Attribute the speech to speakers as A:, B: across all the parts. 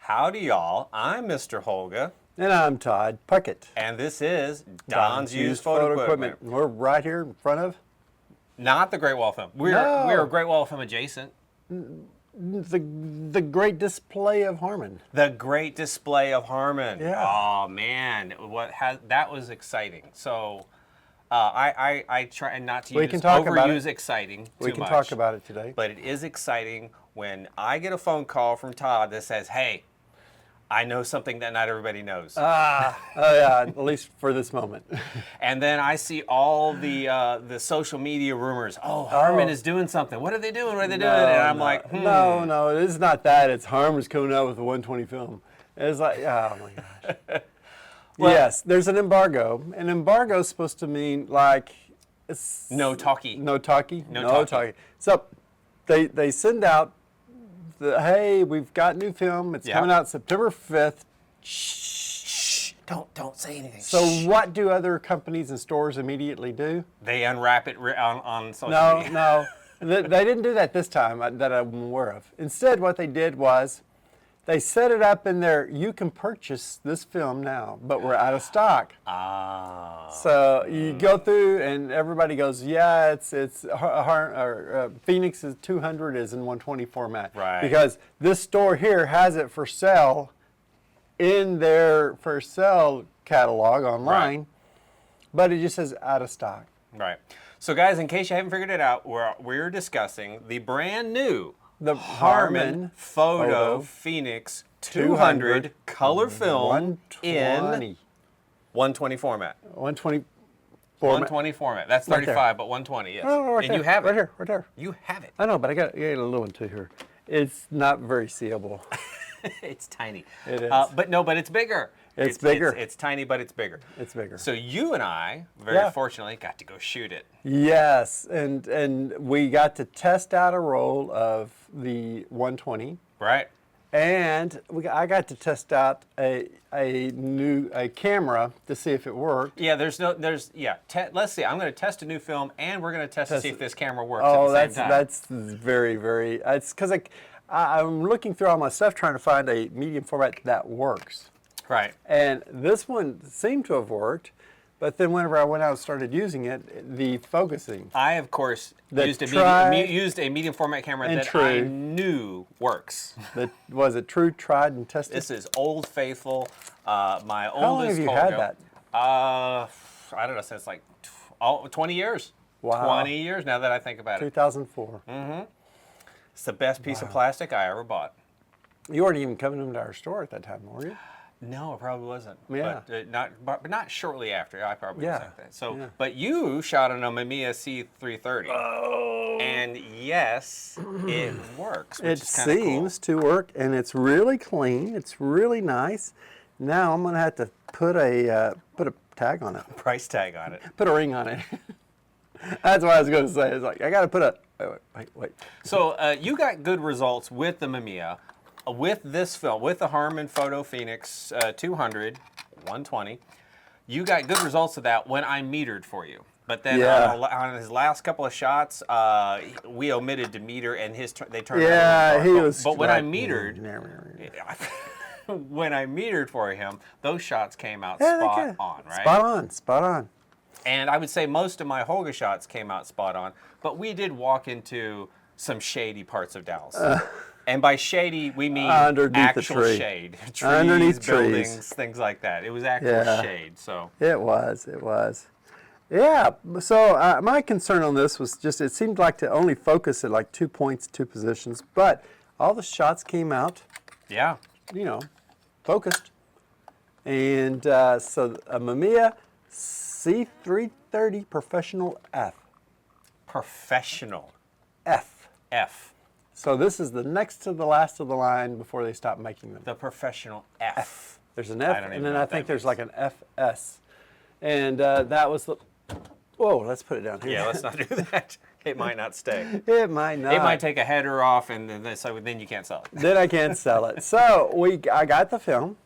A: Howdy, y'all. I'm Mr. Holga.
B: And I'm Todd Puckett.
A: And this is Don's Used Photo Equipment.
B: We're right here in front of...
A: Not the Great Wall Film. We're Great Wall Film adjacent.
B: The great display of Harman.
A: The great display of Harman.
B: Yeah.
A: Oh, man. That was exciting. So... I try not to overuse exciting too much.
B: We can talk about it today.
A: But it is exciting when I get a phone call from Todd that says, hey, I know something that not everybody knows.
B: Oh yeah, at least for this moment.
A: And then I see all the social media rumors. Oh, Harman is doing something. What are they doing? What are they doing? And I'm like,
B: No, it's not that. It's Harman's coming out with a 120 film. It's like, oh my gosh. Well, yes, there's an embargo. An embargo is supposed to mean like
A: no talkie.
B: No talkie. No talkie. So they send out hey, we've got new film. It's coming out September 5th.
A: Shh. Don't say anything.
B: So what do other companies and stores immediately do?
A: They unwrap it on social media.
B: No. They didn't do that this time that I'm aware of. Instead, what they did was they set it up in there. You can purchase this film now, but we're out of stock. So you go through, and everybody goes, "Yeah, it's Phoenix's 200 is in 120 format."
A: Right.
B: Because this store here has it for sale in their for sale catalog online, but it just says out of stock.
A: Right. So, guys, in case you haven't figured it out, we're discussing the brand new. The Harman Photo Phoenix 200 color film in 120 format.
B: 120 format.
A: 120 format. That's 35, right, but 120, yes.
B: Oh, right
A: and
B: there,
A: you have it.
B: Right there.
A: You have it.
B: I know, but I got a little one too here. It's not very seeable.
A: It's tiny.
B: It is.
A: But it's bigger.
B: It's bigger.
A: It's tiny, but it's bigger.
B: It's bigger.
A: So you and I, very fortunately, got to go shoot it.
B: Yes, and we got to test out a roll of the 120.
A: Right.
B: And I got to test out a camera to see if it worked.
A: Yeah, let's see. I'm going to test a new film, and we're going to test to see if this camera works.
B: Oh,
A: at the same time.
B: that's very, very. It's because I'm looking through all my stuff trying to find a medium format that works.
A: Right.
B: And this one seemed to have worked, but then whenever I went out and started using it, the focusing.
A: I, of course, used a medium format camera that I knew works.
B: Was it true, tried, and tested?
A: This is Old Faithful. My oldest.
B: How long have you had that?
A: I don't know, since like 20 years.
B: Wow.
A: 20 years now that I think about it.
B: 2004.
A: Mm-hmm. It's the best piece of plastic I ever bought.
B: You weren't even coming into our store at that time, were you?
A: No, it probably wasn't.
B: Yeah.
A: But not shortly after. I probably was like that. So, but you shot on a Mamiya C330.
B: Oh.
A: And yes, it works. Which
B: It
A: is kinda
B: seems to work, and it's really clean. It's really nice. Now I'm gonna have to put a tag on it.
A: Price tag on it.
B: Put a ring on it. That's what I was gonna say. It's like I gotta put a wait.
A: So you got good results with the Mamiya. With this film, with the Harman Photo Phoenix 200, 120, you got good results of that when I metered for you. But then on his last couple of shots, we omitted to meter, and they turned out.
B: Yeah, he was.
A: But when I metered, when I metered for him, those shots came out spot on, right?
B: Spot on.
A: And I would say most of my Holga shots came out spot on, but we did walk into some shady parts of Dallas. And by shady, we mean actual shade. Trees, buildings, things like that. It was actual shade. So
B: It was. Yeah. So my concern on this was just it seemed like to only focus at like 2 points, 2 positions, but all the shots came out.
A: Yeah.
B: Focused. And so a Mamiya C330 Professional F.
A: Professional.
B: F. So this is the next to the last of the line before they stop making them.
A: The Professional F.
B: There's an F, and then I think there's like an FS. And that was the... Whoa, let's put it down here.
A: Yeah, let's not do that. It might not stay.
B: It might not.
A: It might take a header off, and then you can't sell it.
B: Then I can't sell it. So I got the film,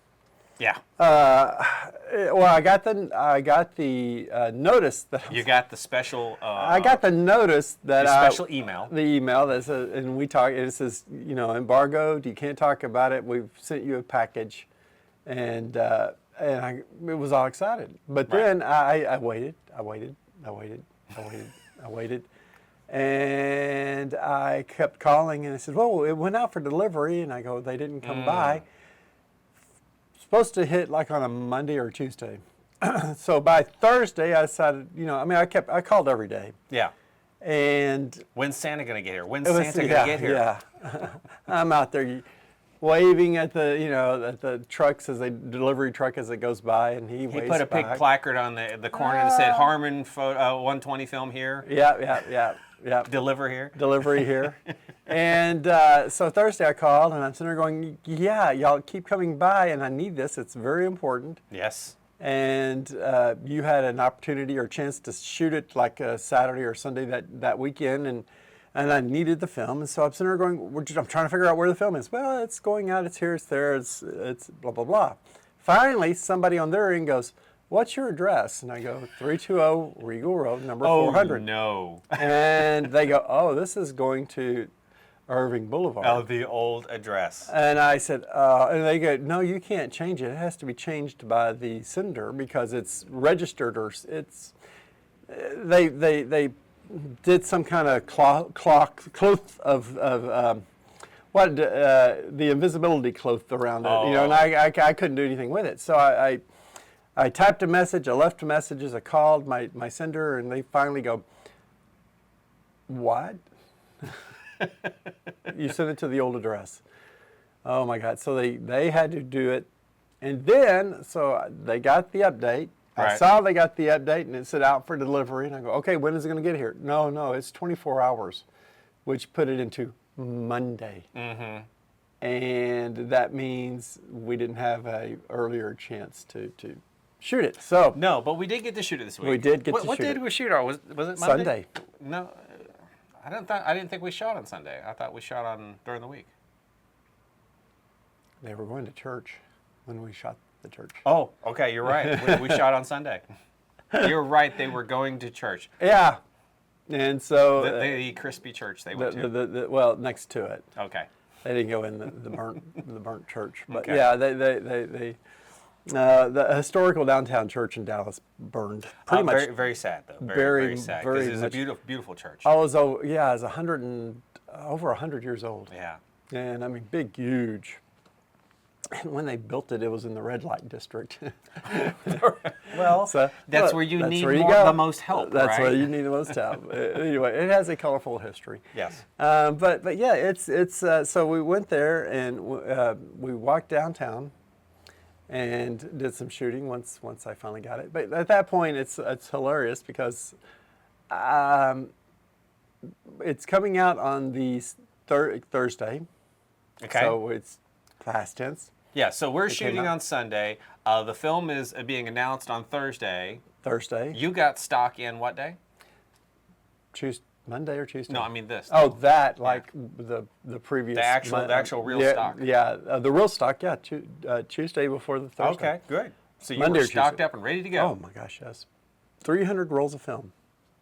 A: Yeah.
B: Well, I got the notice that
A: You got the special.
B: I got the notice that
A: the special email.
B: The email that says, and we talk. It says, embargoed. You can't talk about it. We've sent you a package, and I was all excited. But then I waited, and I kept calling, and I said, well, it went out for delivery, and I go, they didn't come by. Supposed to hit like on a Monday or Tuesday. So by Thursday, I decided, I called every day.
A: Yeah.
B: And
A: when's Santa gonna get here? When's Santa gonna get here?
B: Yeah. I'm out there waving at the trucks as delivery truck as it goes by, and he waves
A: put a
B: back.
A: big placard on the corner that said Harman 120 film here.
B: Yeah.
A: Deliver here.
B: Delivery here. And so Thursday I called, and I'm sitting there going, yeah, y'all keep coming by, and I need this. It's very important.
A: Yes.
B: And you had an opportunity or chance to shoot it like a Saturday or Sunday that weekend, and I needed the film. And so I'm sitting there going, I'm trying to figure out where the film is. Well, it's going out, it's here, it's there, it's blah, blah, blah. Finally, somebody on their end goes, what's your address? And I go, 320 Regal Road, number 400.
A: Oh, no.
B: And they go, oh, this is going to Irving Boulevard.
A: Oh, the old address.
B: And I said, and they go, no, you can't change it. It has to be changed by the sender because it's registered or it's, they did some kind of cloth of the invisibility cloth around it, and I couldn't do anything with it. So I typed a message, I left messages, I called my sender, and they finally go, what? You sent it to the old address. Oh my God. So they had to do it. And then, so they got the update.
A: Right.
B: I saw they got the update and it said out for delivery. And I go, okay, when is it going to get here? No, it's 24 hours, which put it into Monday. Mm-hmm. And that means we didn't have a earlier chance to shoot it. So
A: no, but we did get to shoot it this week.
B: We did get to shoot it.
A: What day did we shoot on? Was it Monday?
B: Sunday.
A: No. I didn't think we shot on Sunday. I thought we shot during the week.
B: They were going to church when we shot the church.
A: Oh, okay, you're right. we shot on Sunday. You're right. They were going to church.
B: Yeah, and so
A: the crispy church they went to.
B: Well, next to it.
A: Okay.
B: They didn't go in the burnt church, but
A: okay.
B: Yeah, they the historical downtown church in Dallas burned pretty much.
A: Very, very sad though. Very sad because it's a beautiful church.
B: Oh, it was over 100 years old.
A: Yeah.
B: And I mean, big, huge. And when they built it, it was in the red light district.
A: Well,
B: so,
A: that's where you need the most help.
B: That's
A: right?
B: where you need the most help. Anyway, it has a colorful history.
A: Yes.
B: But yeah, it's so we went there and we walked downtown and did some shooting once I finally got it. But at that point, it's hilarious because it's coming out on the Thursday.
A: Okay.
B: So it's past tense.
A: Yeah, so we're shooting on Sunday. The film is being announced on Thursday. You got stock in what day?
B: Monday or Tuesday?
A: No, I mean this.
B: Oh, that, like the previous.
A: The actual real stock.
B: Yeah, the real stock, yeah, Tuesday before the Thursday.
A: Okay, good. So you
B: Monday
A: were
B: or
A: stocked
B: Tuesday.
A: up and ready to go.
B: Oh my gosh, yes. 300 rolls of film.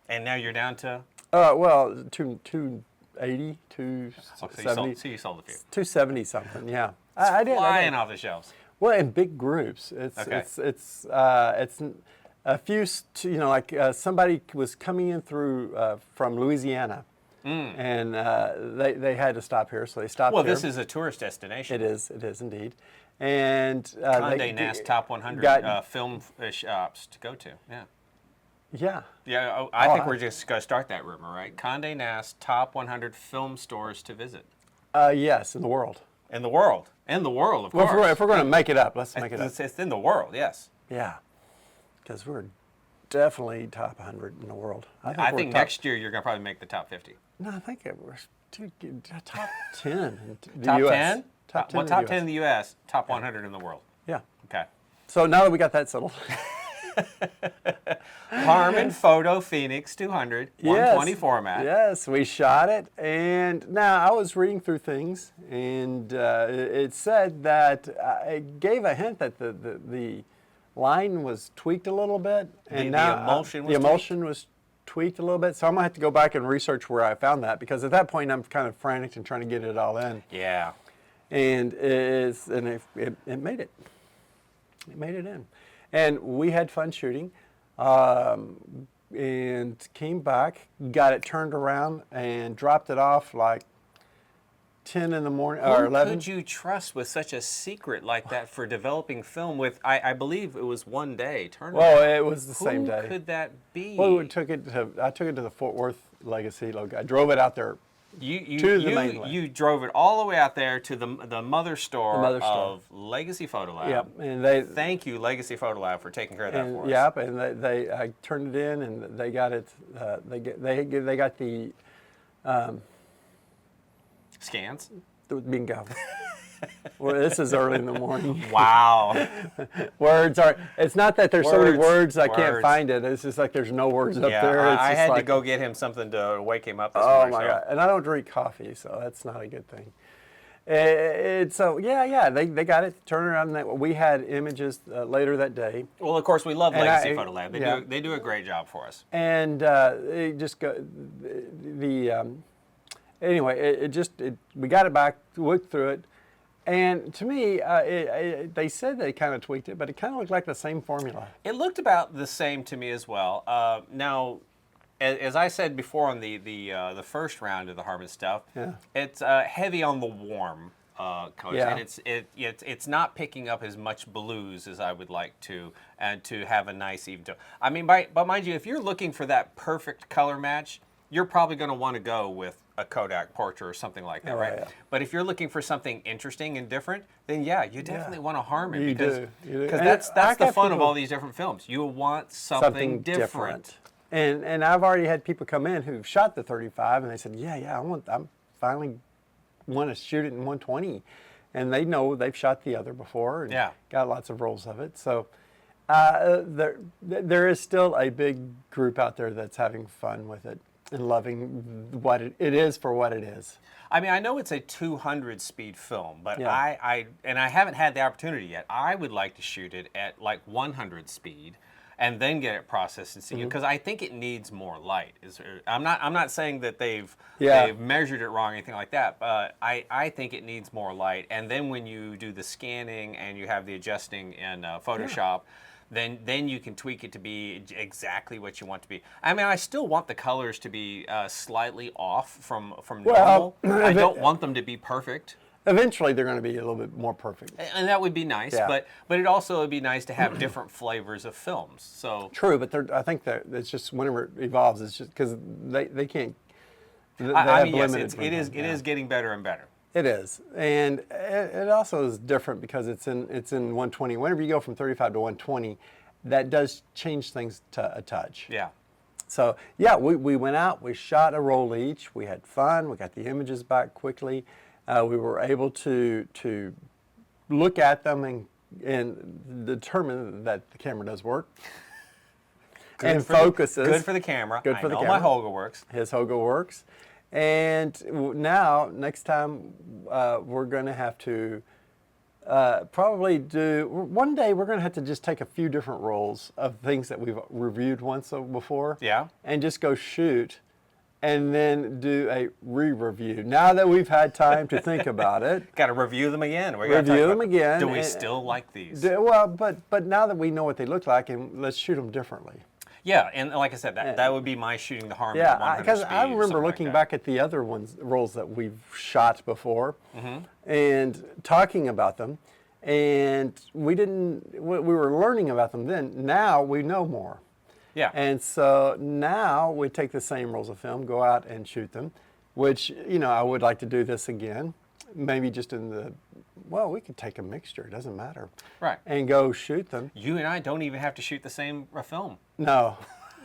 A: And now you're down to?
B: Well, 280, 270.
A: So you sold a few.
B: 270 something, yeah. I did.
A: Flying off the shelves.
B: Well, in big groups. It's a few, like somebody was coming in through from Louisiana, and they had to stop here, so they stopped here.
A: Well, this is a tourist destination.
B: It is indeed. And
A: Condé Nast top 100 film shops to go to. Yeah.
B: Yeah.
A: Yeah, I think we're just going to start that rumor, right? Condé Nast top 100 film stores to visit.
B: Yes, in the world.
A: In the world. In the world, of course.
B: Well, if we're going to make it up, let's make it up.
A: It's in the world, yes.
B: Yeah. Because we're definitely top 100 in the world.
A: I think next year you're going to probably make the top 50.
B: No, I think we're top 10 in the
A: top
B: U.S.
A: 10?
B: Top 10
A: well,
B: in
A: top
B: the
A: 10 in the U.S., top 100 in the world.
B: Yeah.
A: Okay.
B: So now that we got that settled.
A: Harman Photo Phoenix 200, 120 format.
B: Yes, we shot it, and now I was reading through things, and it said that it gave a hint that the line was tweaked a little bit, and
A: the emulsion was
B: the emulsion was tweaked a little bit. So I'm gonna have to go back and research where I found that, because at that point I'm kind of frantic and trying to get it all in.
A: Yeah.
B: And it made it. It made it in, and we had fun shooting. And came back, got it turned around, and dropped it off like 10 in the morning or 11.
A: Who could you trust with such a secret like that for developing film with, I believe it was one day turnaround?
B: Well, it was the same day.
A: Who could that be?
B: Well, I took it to the Fort Worth Legacy logo. I drove it out there.
A: You drove it all the way out there to the mother store of Legacy Photo Lab.
B: Yep, and
A: thank you, Legacy Photo Lab, for taking care of that for us.
B: Yep, and I turned it in, and they got it. They got the
A: scans.
B: Bingo. Well, this is early in the morning.
A: Wow.
B: Words are. It's not that there's so many words I can't find it. It's just like there's no words up there.
A: I had to go get him something to wake him up this
B: Oh
A: morning.
B: my God! And I don't drink coffee, so that's not a good thing. They got it. Turn around. We had images later that day.
A: Well, of course, we love Legacy Photo Lab. They do a great job for us.
B: And it just anyway, we got it back, looked through it. And to me, they said they kind of tweaked it, but it kind of looked like the same formula.
A: It looked about the same to me as well. Now, as I said before on the first round of the Harman stuff, it's heavy on the warm colors, and it's not picking up as much blues as I would like to, and to have a nice even tone. I mean, but mind you, if you're looking for that perfect color match, you're probably going to want to go with a Kodak Portra or something like that, right? Yeah. But if you're looking for something interesting and different, then you definitely want a Harman, because that's the fun of all these different films. You want something different.
B: And I've already had people come in who've shot the 35, and they said, I finally want to shoot it in 120, and they know they've shot the other before and got lots of rolls of it. So there is still a big group out there that's having fun with it and loving what it is for what it is.
A: I mean, I know it's a 200 speed film, but I haven't had the opportunity yet. I would like to shoot it at like 100 speed and then get it processed and see, because I think it needs more light. I'm not saying that they've measured it wrong or anything like that, but I think it needs more light. And then when you do the scanning and you have the adjusting in Photoshop, then you can tweak it to be exactly what you want to be. I mean, I still want the colors to be slightly off from normal. I don't want them to be perfect.
B: Eventually, they're going to be a little bit more perfect,
A: and that would be nice. But it also would be nice to have different flavors of films. So
B: true, but I think that it's just whenever it evolves, it's just because they can't.
A: I mean, yes, it is getting better and better.
B: It is, and it also is different because it's in 120. Whenever you go from 35 to 120, that does change things to a touch.
A: Yeah.
B: So we went out, we shot a roll each, we had fun, we got the images back quickly, we were able to look at them and determine that the camera does work. And focuses.
A: Good for the camera.
B: Good for the camera.
A: My Holga works.
B: His Holga works. And now, next time, we're going to have to probably do, one day we're going to have to just take a few different rolls of things that we've reviewed once before.
A: Yeah.
B: And just go shoot and then do a re-review. Now that we've had time to think about it.
A: Got to review them again.
B: Review them again.
A: Do we still like these?
B: Well, but now that we know what they look like, and let's shoot them differently.
A: Yeah, and like I said, that would be my shooting the Harman 100
B: Yeah, because I remember looking
A: like
B: back at the other rolls that we've shot before and talking about them, and we were learning about them then. Now we know more.
A: Yeah.
B: And so now we take the same rolls of film, go out and shoot them, which, I would like to do this again, maybe just we could take a mixture, it doesn't matter.
A: Right.
B: And go shoot them.
A: You and I don't even have to shoot the same film.
B: No,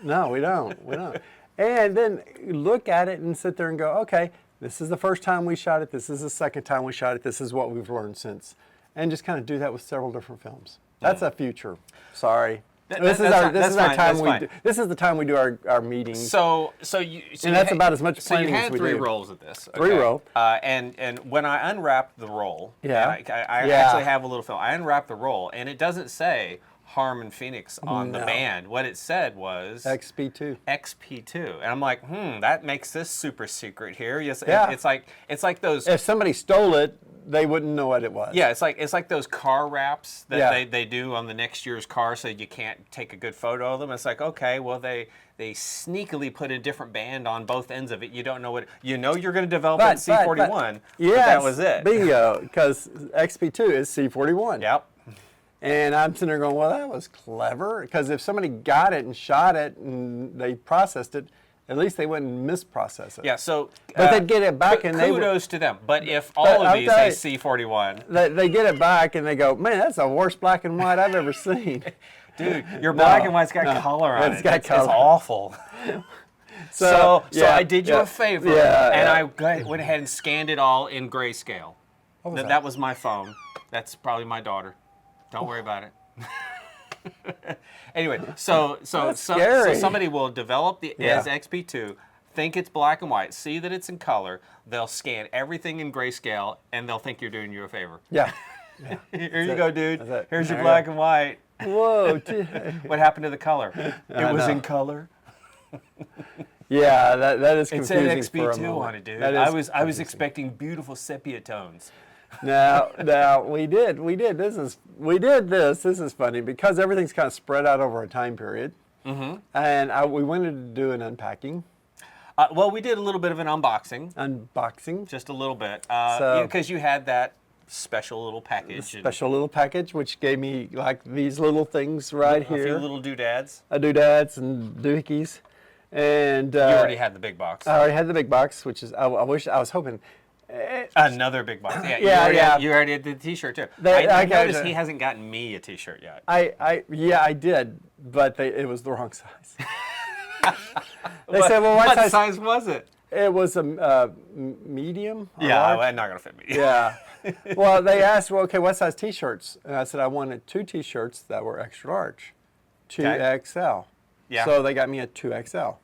B: we don't. And then look at it and sit there and go, okay, this is the first time we shot it, this is the second time we shot it, this is what we've learned since. And just kind of do that with several different films. That's a future. Sorry. This is our time this is the time we do our meetings.
A: So
B: and that's about as much planning
A: so you had
B: as we
A: three
B: do.
A: rolls of this. Okay?
B: 3 roll.
A: And when I unwrapped the roll,
B: Yeah.
A: and I
B: Yeah.
A: actually have a little film. I unwrapped the roll, and it doesn't say Harman Phoenix on the
B: No.
A: band. What it said was
B: XP2.
A: XP2, and I'm like, that makes this super secret here. Yes,
B: Yeah.
A: it's like those.
B: If somebody stole it, they wouldn't know what it was.
A: Yeah, it's like those car wraps that
B: Yeah.
A: they do on the next year's car, so you can't take a good photo of them. It's like, okay, well they sneakily put a different band on both ends of it. You don't know what you're going to develop in C41.
B: Yes,
A: but that was it.
B: Bingo, because XP2 is C41.
A: Yep.
B: And I'm sitting there going, well, that was clever, because if somebody got it and shot it and they processed it, at least they wouldn't misprocess it.
A: Yeah, so
B: but they'd get it back and they would.
A: Kudos to them. But if all of these say C41,
B: They get it back and they go, man, that's the worst black and white I've ever seen.
A: dude, your black and white's got color on it.
B: It's got color.
A: It's awful. So
B: yeah,
A: I did you a favor, and I went ahead and scanned it all in grayscale.
B: What was
A: That was my phone. That's probably my daughter. Don't worry about it. Anyway, so somebody will develop the as XP2, think it's black and white, see that it's in color. They'll scan everything in grayscale, and they'll think you're doing you a favor.
B: Yeah.
A: Here you go, dude. Here's your
B: There
A: black
B: you
A: and white.
B: Whoa.
A: What happened to the color? It was in color.
B: Yeah, that is
A: It
B: confusing
A: said
B: for a
A: XP2
B: moment.
A: on it, dude.
B: That is
A: I was
B: confusing.
A: expecting beautiful sepia tones.
B: Now we did this. This is funny because everything's kind of spread out over a time period. Mm-hmm. And we wanted to do an unpacking.
A: Well, we did a little bit of an
B: Unboxing.
A: just a little bit,
B: So-
A: because you had that special little package.
B: Special little package, which gave me like these little things right
A: A
B: here.
A: few little doodads.
B: Doodads and doohickeys. And
A: You already had the big box.
B: I already had the big box, which is I was hoping.
A: Another big box. Yeah,
B: Yeah,
A: you already did the T-shirt too.
B: I
A: I
B: got
A: noticed
B: it.
A: he hasn't gotten me a T-shirt yet.
B: I did, but it was the wrong size. They
A: What-
B: said, well,
A: what size was it?
B: It was a medium. or
A: Yeah,
B: large.
A: well, not gonna fit me.
B: Yeah. Well, they asked, well, okay, what size T-shirts? And I said I wanted 2 T-shirts that were extra large, 2XL.
A: Yeah.
B: So they got me a 2XL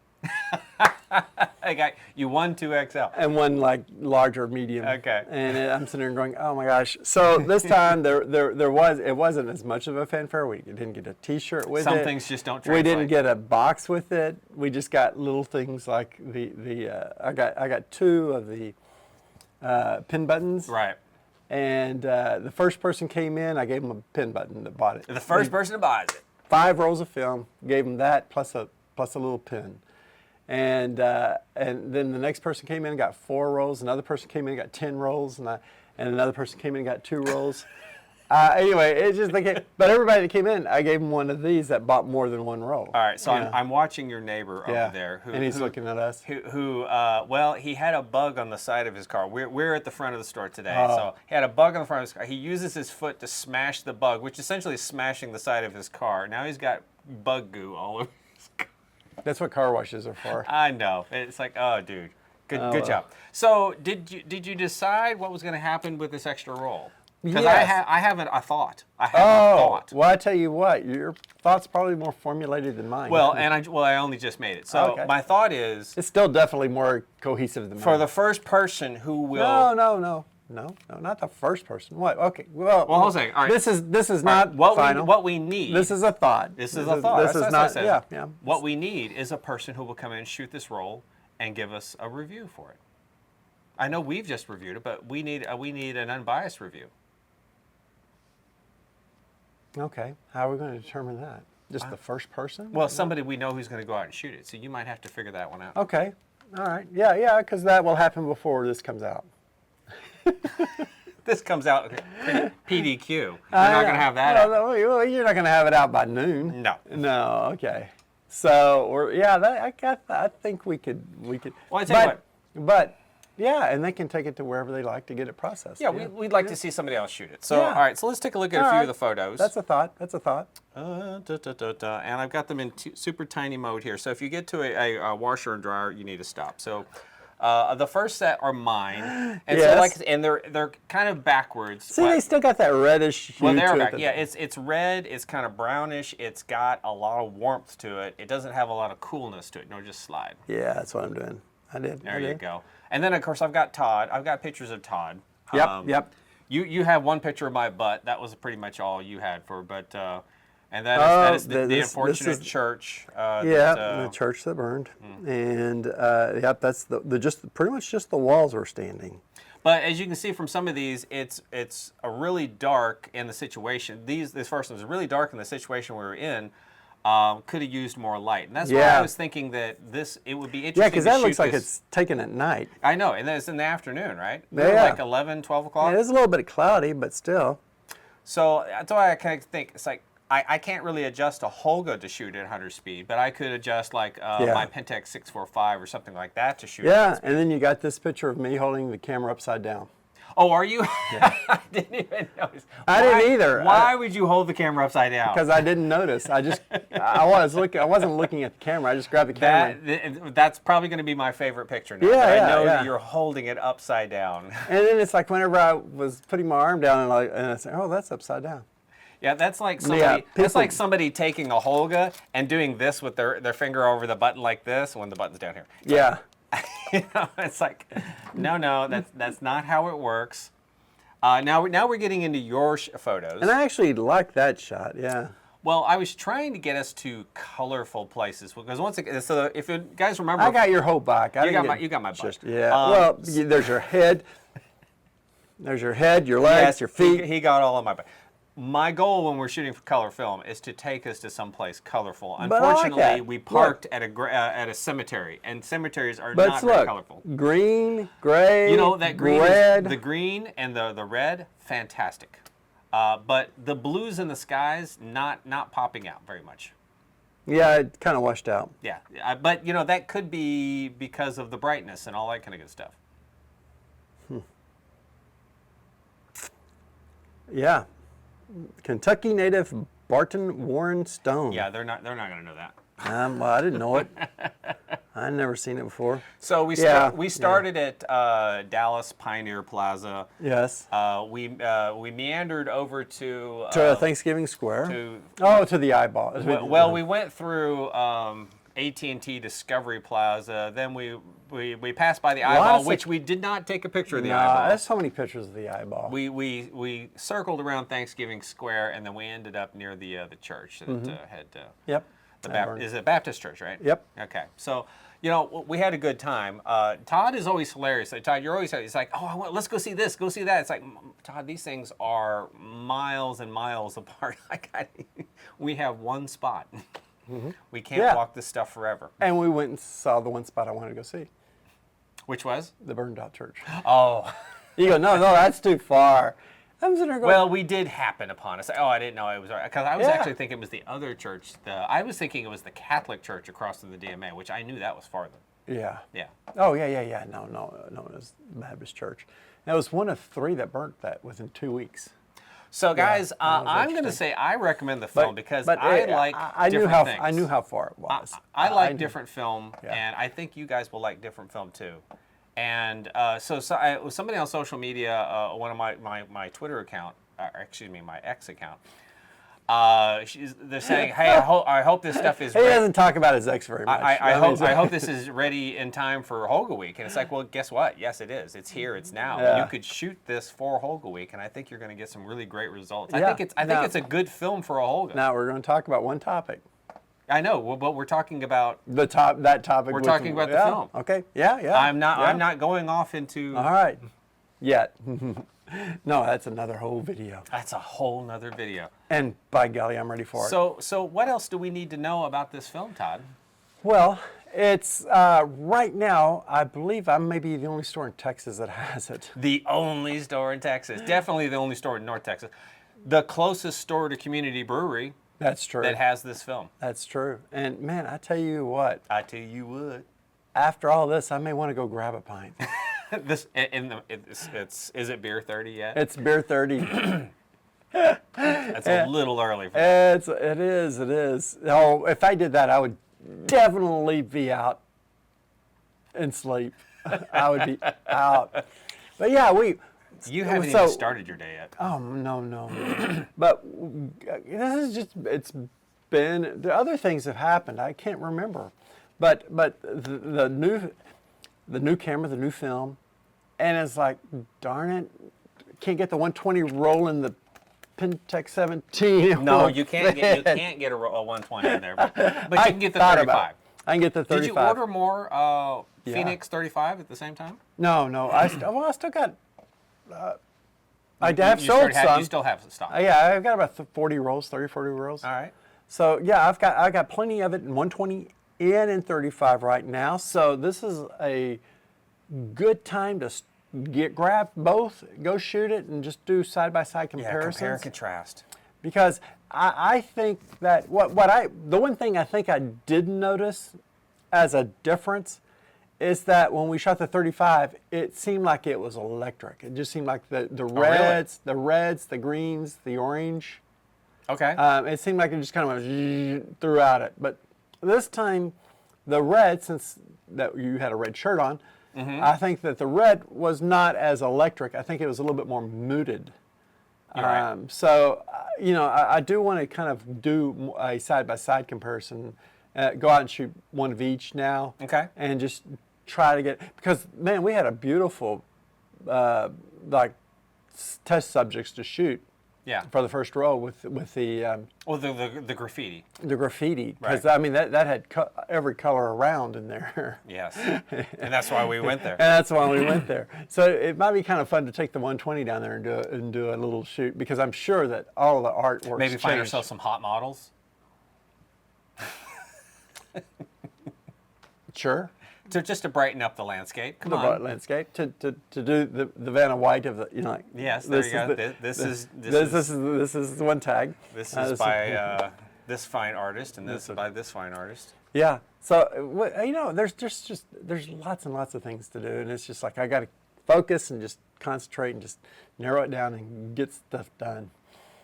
A: I got you 1 2XL.
B: and one like larger medium.
A: Okay.
B: And I'm sitting there going, oh my gosh. So this time it wasn't as much of a fanfare. We didn't get a T-shirt with it.
A: Some things just don't
B: We
A: translate.
B: didn't get a box with it. We just got little things like I got 2 of the pin buttons.
A: Right.
B: And the first person came in, I gave them a pin button that bought it.
A: The first person that buys it.
B: 5 rolls of film, gave them that plus a little pin. And then the next person came in and got 4 rolls. Another person came in and got 10 rolls, and another person came in and got 2 rolls. Anyway, it just but everybody that came in, I gave them one of these that bought more than 1 roll.
A: All right, so
B: Yeah.
A: I'm watching your neighbor
B: Yeah.
A: over there,
B: and he's looking at us.
A: Well, he had a bug on the side of his car. We're at the front of the store today,
B: Oh.
A: so he had a bug on the front of his car. He uses his foot to smash the bug, which essentially is smashing the side of his car. Now he's got bug goo all over his car.
B: That's what car washes are for.
A: I know. It's like, oh, dude, good job. So did you decide what was going to happen with this extra roll? Because
B: Yes.
A: I have a thought. I have a thought.
B: Well, I tell you what, your thought's probably more formulated than mine.
A: Well, I only just made it. So
B: Okay.
A: my thought is,
B: it's still definitely more cohesive than mine.
A: for the first person who will.
B: No, not the first person. What? Okay. Well,
A: Well, hold on a second. All right.
B: This is not
A: what
B: final.
A: what we need.
B: This is a thought.
A: This is a thought.
B: This
A: That's
B: is
A: what I
B: not.
A: said.
B: Yeah.
A: What we need is a person who will come in and shoot this roll and give us a review for it. I know we've just reviewed it, but we need an unbiased review.
B: Okay. How are we going to determine that? Just the first person?
A: Well, somebody we know who's going to go out and shoot it. So you might have to figure that one out.
B: Okay. All right. Yeah, because that will happen before this comes out.
A: This comes out PDQ. You're not going to have that out.
B: Well, you're not going to have it out by noon.
A: No.
B: No. Okay. So, I think we could.
A: Well, I tell you what.
B: But yeah, and they can take it to wherever they like to get it processed.
A: Yeah, we'd like to see somebody else shoot it. So,
B: Yeah.
A: all right, so let's take a look at a few of the photos.
B: That's a thought.
A: And I've got them in super tiny mode here. So if you get to a washer and dryer, you need to stop. So The first set are mine, and
B: Yes.
A: and they're kind of backwards.
B: See, they still got that reddish hue
A: Well, they're
B: to
A: back.
B: it.
A: Yeah, it's red. It's kind of brownish. It's got a lot of warmth to it. It doesn't have a lot of coolness to it. No, just slide.
B: Yeah, that's what I'm doing. I did.
A: There you go. And then of course I've got Todd. I've got pictures of Todd.
B: Yep, yep.
A: You have one picture of my butt. That was pretty much all you had for. But and that is the unfortunate church.
B: The church that burned, and yep, that's the just pretty much just the walls were standing.
A: But as you can see from some of these, it's a really dark in the situation. This first one was really dark in the situation we were in. Could have used more light, and that's why I was thinking that it would be interesting.
B: Yeah, because that looks like
A: this.
B: it's taken at night.
A: I know, and then it's in the afternoon, right?
B: Yeah.
A: Like 11, 12 o'clock.
B: Yeah, it's a little bit cloudy, but still.
A: So that's why I kind of think it's like I can't really adjust a Holga to shoot at 100 speed, but I could adjust like my Pentax 645 or something like that to shoot.
B: Yeah, and then you got this picture of me holding the camera upside down.
A: Oh, are you? Yeah. I didn't even notice.
B: I didn't either.
A: Why would you hold the camera upside down?
B: Because I didn't notice. I wasn't looking at the camera. I just grabbed the camera.
A: That's probably going to be my favorite picture now.
B: Yeah,
A: I know that you're holding it upside down.
B: And then it's like whenever I was putting my arm down and I said, "Oh, that's upside down."
A: Yeah, that's like somebody. That's like somebody taking a Holga and doing this with their finger over the button like this when the button's down here.
B: Yeah.
A: You know, it's like, no, that's not how it works. Now we're getting into your photos.
B: And I actually like that shot. Yeah.
A: Well, I was trying to get us to colorful places because once again, so if you guys remember,
B: I got your whole back.
A: You got my butt.
B: Yeah. There's your head. There's your head, your legs, your feet.
A: He got all of my butt. My goal when we're shooting for color film is to take us to someplace colorful. Unfortunately, we parked at a cemetery, and cemeteries are not very colorful.
B: Green, gray,
A: you know that green,
B: red.
A: The green and the red, fantastic. But the blues in the skies, not popping out very much.
B: Yeah, it kind of washed out.
A: Yeah, but you know that could be because of the brightness and all that kind of good stuff.
B: Yeah. Kentucky native Barton Warren Stone.
A: Yeah, they're not going to know that.
B: Well, I didn't know it. I'd never seen it before.
A: So we started at Dallas Pioneer Plaza.
B: Yes.
A: We meandered over to
B: Thanksgiving Square. To the eyeball.
A: Well, we went through AT&T Discovery Plaza. Then we passed by the eyeball, which we did not take a picture of the eyeball.
B: There's so many pictures of the eyeball.
A: We circled around Thanksgiving Square, and then we ended up near the church that had.
B: Yep.
A: Is it Baptist Church, right?
B: Yep.
A: Okay. So, you know, we had a good time. Todd is always hilarious. Todd, you're always, it's like, let's go see this, go see that. It's like, Todd, these things are miles and miles apart. We have one spot. We can't walk this stuff forever.
B: And we went and saw the one spot I wanted to go see.
A: Which was?
B: The burned out church.
A: Oh.
B: You go, no, that's too far. I'm sitting there going,
A: well, we did happen upon us. I didn't know it was, because I was actually thinking it was the other church. I was thinking it was the Catholic church across from the DMA, which I knew that was farther.
B: Yeah.
A: Yeah.
B: Oh, yeah. No, it was the Baptist church. And it was one of 3 that burnt that within 2 weeks.
A: So, guys, I'm going to say I recommend the film because I like different things.
B: I knew how far it was.
A: I like different film, and I think you guys will like different film too. And somebody on social media, one of my Twitter account, my ex account, they're saying, hey, I hope this stuff is.
B: He doesn't talk about his ex very much.
A: I hope this is ready in time for Holga Week. And it's like, well, guess what? Yes, it is. It's here. It's now.
B: Yeah.
A: You could shoot this for Holga Week, and I think you're going to get some really great results. I think it's a good film for a Holga.
B: Now we're going to talk about one topic.
A: I know, but we're talking about
B: that topic.
A: We're talking about the film.
B: Okay. Yeah.
A: I'm not going off into.
B: All right. Yet. No, that's another whole video.
A: That's a whole nother video.
B: And by golly, I'm ready for it.
A: So what else do we need to know about this film, Todd?
B: Well, it's right now, I believe I may be the only store in Texas that has it.
A: The only store in Texas. Definitely the only store in North Texas. The closest store to Community Brewery.
B: That's true.
A: That has this film.
B: That's true. And man, I tell you what.
A: I tell you what.
B: After all this, I may want to go grab a pint.
A: Is it beer 30 yet?
B: It's beer 30.
A: That's a little early for that.
B: It is. Oh, if I did that, I would definitely be out and sleep. I would be out. But yeah,
A: You haven't
B: so-
A: even started your day yet.
B: Oh, no. But this is just, it's been, the other things have happened. I can't remember. But the new camera, the new film, and it's like, darn it, can't get the 120 rolling the Pentax 17.
A: No, you can't get a 120 in there, but you can get the
B: thought about
A: 35.
B: it. I can get the 35.
A: Did you order more
B: Yeah.
A: Phoenix 35 at the same time?
B: No. I still got. I have
A: You
B: sold some.
A: You still have stock.
B: Yeah, I've got about 40 rolls, 30, 40 rolls.
A: All right.
B: So yeah, I got plenty of it in 120 and in 35 right now. So this is a good time to grab both, go shoot it, and just do side by side comparisons.
A: Compare and contrast.
B: Because I think that the one thing I think I did notice as a difference is that when we shot the 35, it seemed like it was electric. It just seemed like the reds, the greens, the orange.
A: Okay.
B: It seemed like it just kind of went throughout it. But this time, the red, since that you had a red shirt on, I think that the red was not as electric. I think it was a little bit more muted.
A: You're right.
B: So, I do want to kind of do a side-by-side comparison, go out and shoot one of each now.
A: Okay.
B: And just try to get, because, man, we had a beautiful, test subjects to shoot.
A: Yeah.
B: For the first roll with the
A: the graffiti.
B: the graffiti, because
A: Right.
B: I mean that had every color around in there.
A: Yes. And that's why we went there.
B: And that's why we went there. So it might be kind of fun to take the 120 down there and do a little shoot, because I'm sure that all of the artwork
A: Maybe find ourselves some hot models.
B: Sure.
A: Just to brighten up the landscape. Come
B: The
A: on.
B: landscape to do the Vanna White of the like.
A: Yes, there you go. This is
B: the one tag.
A: This is by this fine artist, and this by this fine artist.
B: Yeah. So there's lots and lots of things to do, and it's just like I got to focus and just concentrate and just narrow it down and get stuff done.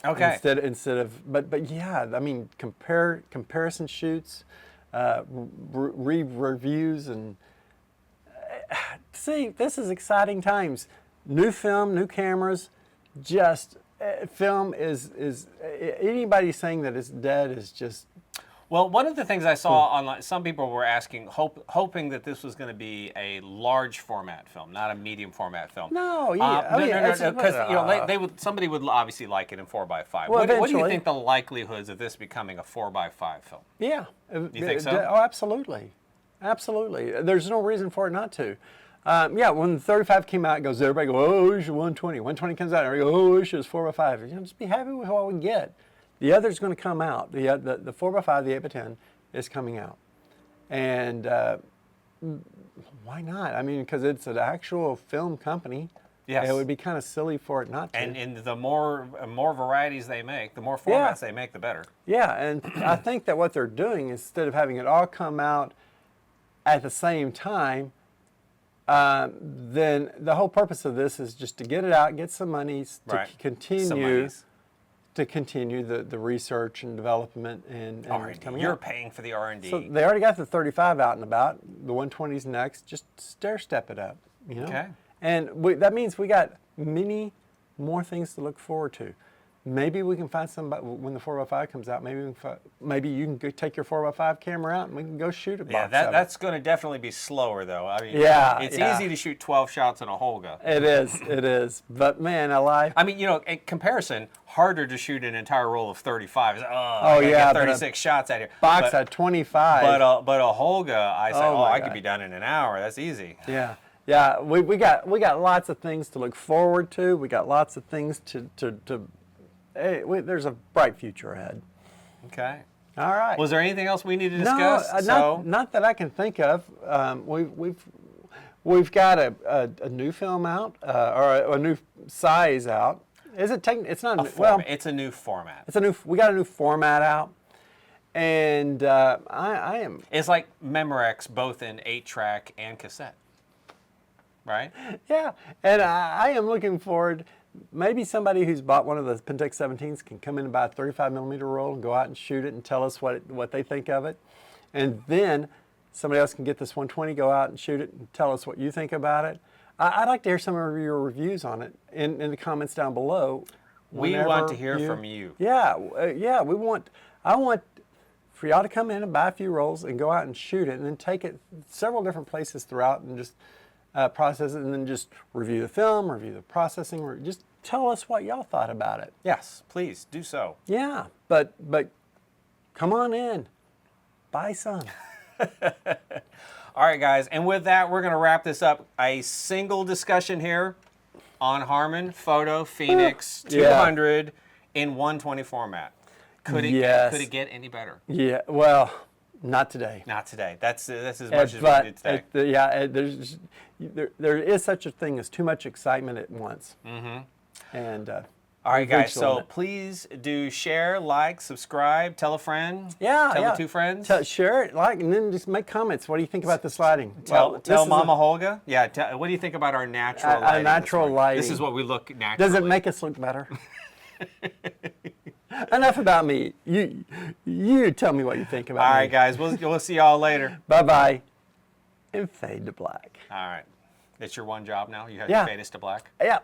A: Okay.
B: Instead of but yeah, I mean comparison shoots, reviews, and see, this is exciting times. New film, new cameras, just film is anybody saying that it's dead is just.
A: Well, one of the things I saw online, some people were asking, hoping that this was going to be a large format film, not a medium format film.
B: No, yeah,
A: no, because somebody would obviously like it in 4x5.
B: Well,
A: What do you
B: eventually.
A: think the likelihoods of this becoming a 4x5 film?
B: Yeah.
A: You think so?
B: Oh, absolutely. Absolutely. There's no reason for it not to. Yeah, when the 35 came out, everybody goes, oh, we should 120. 120 comes out, and everybody goes, oh, we should 4x5. Just be happy with what we get. The other's going to come out. The 4x5, the 8x10 is coming out. And why not? I mean, because it's an actual film company.
A: Yes.
B: It would be kind of silly for it not to.
A: And the more varieties they make, the more formats they make, the better.
B: Yeah, and I think that what they're doing, instead of having it all come out at the same time, then the whole purpose of this is just to get it out, get some monies to continue the research and development and
A: R&D.
B: coming
A: You're
B: out.
A: paying for the R&D.
B: So they already got the 35 out and about. The 120's next. Just stair step it up.
A: Okay.
B: And that means we got many more things to look forward to. Maybe we can find somebody when the 4x5 comes out. Maybe you can go take your 4x5 camera out and we can go shoot a box.
A: Yeah, that's going to definitely be slower though. I mean, it's
B: yeah.
A: easy to shoot 12 shots in a Holga.
B: It is. But man,
A: I mean, in comparison, harder to shoot an entire roll of 35.
B: Oh yeah,
A: get 36 shots out here.
B: Box at 25.
A: But a Holga, I said, I
B: God.
A: could be done in an hour. That's easy.
B: Yeah. Yeah, we got lots of things to look forward to. We got lots of things to there's a bright future ahead.
A: Okay.
B: All right.
A: Was there anything else we need to discuss?
B: Not that I can think of. We've got a new film out or a new size out. Is it it's not
A: it's a new format.
B: We got a new format out, and I am.
A: It's like Memorex, both in 8-track and cassette. Right?
B: Yeah, and I am looking forward. Maybe somebody who's bought one of the Pentax 17s can come in and buy a 35mm roll and go out and shoot it and tell us what they think of it. And then somebody else can get this 120, go out and shoot it and tell us what you think about it. I'd like to hear some of your reviews on it in the comments down below.
A: We want to hear from you.
B: Yeah, I want for y'all to come in and buy a few rolls and go out and shoot it and then take it several different places throughout and just process it and then just review the film, review the processing, just tell us what y'all thought about it.
A: Yes, please do so.
B: Yeah, but come on in, buy some.
A: All right, guys, and with that, we're going to wrap this up. A single discussion here on Harman Photo Phoenix 200 in 120 format. Could it get any better?
B: Yeah, well, not today.
A: Not today. That's as much as we did today.
B: There is such a thing as too much excitement at once.
A: Mm-hmm.
B: And
A: all right, guys. So please do share, like, subscribe, tell a friend.
B: Yeah,
A: tell the two friends.
B: Share it, like, and then just make comments. What do you think about the lighting?
A: Tell Mama Holga. Yeah. What do you think about our natural lighting?
B: Natural lighting.
A: This is what we look naturally.
B: Does it make us look better? Enough about me. You tell me what you think about me.
A: All right, guys. We'll see y'all later.
B: Bye-bye. And fade to black.
A: All right. It's your one job now? You have to fade us to black?
B: Yeah.